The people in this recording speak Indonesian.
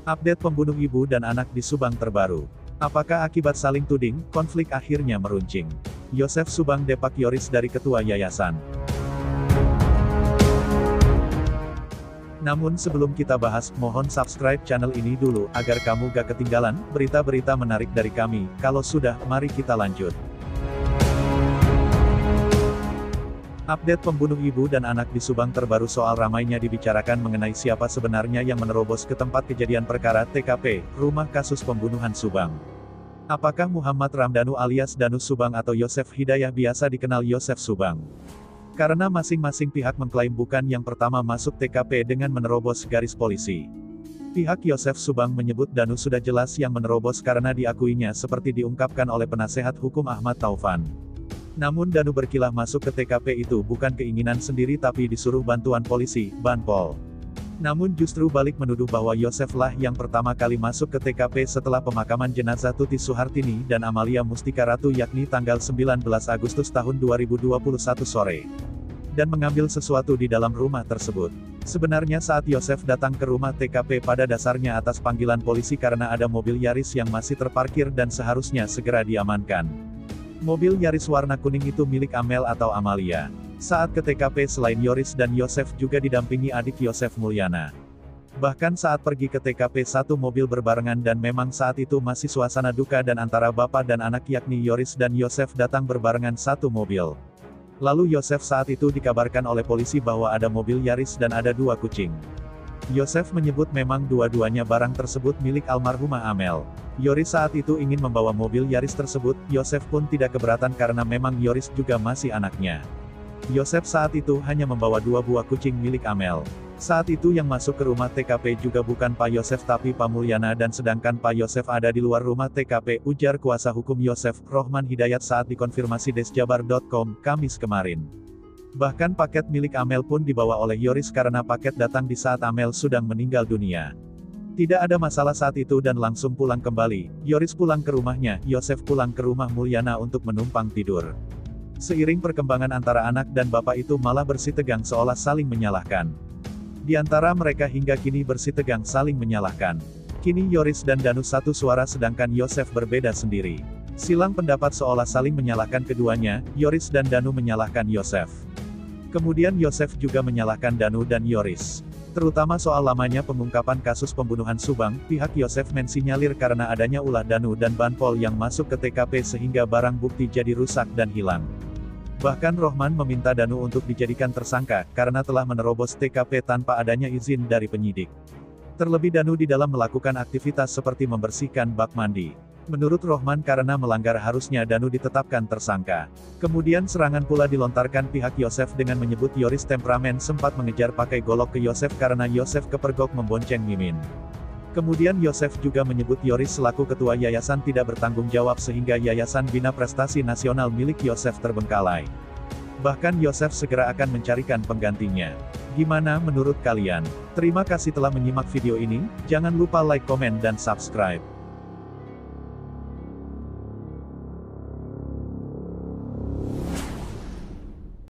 Update pembunuh ibu dan anak di Subang terbaru. Apakah akibat saling tuding, konflik akhirnya meruncing? Yosef Subang depak Yoris dari ketua yayasan. Namun sebelum kita bahas, mohon subscribe channel ini dulu, agar kamu gak ketinggalan berita-berita menarik dari kami. Kalau sudah, mari kita lanjut. Update pembunuh ibu dan anak di Subang terbaru. Soal ramainya dibicarakan mengenai siapa sebenarnya yang menerobos ke tempat kejadian perkara TKP, rumah kasus pembunuhan Subang. Apakah Muhammad Ramdhanu alias Danus Subang atau Yosef Hidayah biasa dikenal Yosef Subang? Karena masing-masing pihak mengklaim bukan yang pertama masuk TKP dengan menerobos garis polisi. Pihak Yosef Subang menyebut Danus sudah jelas yang menerobos karena diakuinya seperti diungkapkan oleh penasehat hukum Ahmad Taufan. Namun Danu berkilah masuk ke TKP itu bukan keinginan sendiri tapi disuruh bantuan polisi, Banpol. Namun justru balik menuduh bahwa Yosef lah yang pertama kali masuk ke TKP setelah pemakaman jenazah Tuti Suhartini dan Amalia Mustika Ratu yakni tanggal 19 Agustus tahun 2021 sore. Dan mengambil sesuatu di dalam rumah tersebut. Sebenarnya saat Yosef datang ke rumah TKP pada dasarnya atas panggilan polisi karena ada mobil Yaris yang masih terparkir dan seharusnya segera diamankan. Mobil Yaris warna kuning itu milik Amel atau Amalia. Saat ke TKP selain Yoris dan Yosef juga didampingi adik Yosef Mulyana. Bahkan saat pergi ke TKP satu mobil berbarengan dan memang saat itu masih suasana duka dan antara bapak dan anak yakni Yoris dan Yosef datang berbarengan satu mobil. Lalu Yosef saat itu dikabarkan oleh polisi bahwa ada mobil Yaris dan ada dua kucing. Yosef menyebut memang dua-duanya barang tersebut milik almarhumah Amel. Yoris saat itu ingin membawa mobil Yaris tersebut, Yosef pun tidak keberatan karena memang Yoris juga masih anaknya. Yosef saat itu hanya membawa dua buah kucing milik Amel. Saat itu yang masuk ke rumah TKP juga bukan Pak Yosef tapi Pak Mulyana dan sedangkan Pak Yosef ada di luar rumah TKP, ujar kuasa hukum Yosef, Rohman Hidayat saat dikonfirmasi desjabar.com, Kamis kemarin. Bahkan paket milik Amel pun dibawa oleh Yoris karena paket datang di saat Amel sedang meninggal dunia. Tidak ada masalah saat itu dan langsung pulang kembali. Yoris pulang ke rumahnya, Yosef pulang ke rumah Mulyana untuk menumpang tidur. Seiring perkembangan antara anak dan bapak itu malah bersitegang seolah saling menyalahkan. Di antara mereka hingga kini bersitegang saling menyalahkan. Kini Yoris dan Danus satu suara sedangkan Yosef berbeda sendiri. Silang pendapat seolah saling menyalahkan keduanya, Yoris dan Danu menyalahkan Yosef. Kemudian Yosef juga menyalahkan Danu dan Yoris. Terutama soal lamanya pengungkapan kasus pembunuhan Subang, pihak Yosef mensinyalir karena adanya ulah Danu dan Banpol yang masuk ke TKP sehingga barang bukti jadi rusak dan hilang. Bahkan Rohman meminta Danu untuk dijadikan tersangka, karena telah menerobos TKP tanpa adanya izin dari penyidik. Terlebih Danu di dalam melakukan aktivitas seperti membersihkan bak mandi. Menurut Rohman karena melanggar harusnya Danu ditetapkan tersangka. Kemudian serangan pula dilontarkan pihak Yosef dengan menyebut Yoris temperamen sempat mengejar pakai golok ke Yosef karena Yosef kepergok membonceng Mimin. Kemudian Yosef juga menyebut Yoris selaku ketua yayasan tidak bertanggung jawab sehingga Yayasan Bina Prestasi Nasional milik Yosef terbengkalai. Bahkan Yosef segera akan mencarikan penggantinya. Gimana menurut kalian? Terima kasih telah menyimak video ini, jangan lupa like, komen dan subscribe.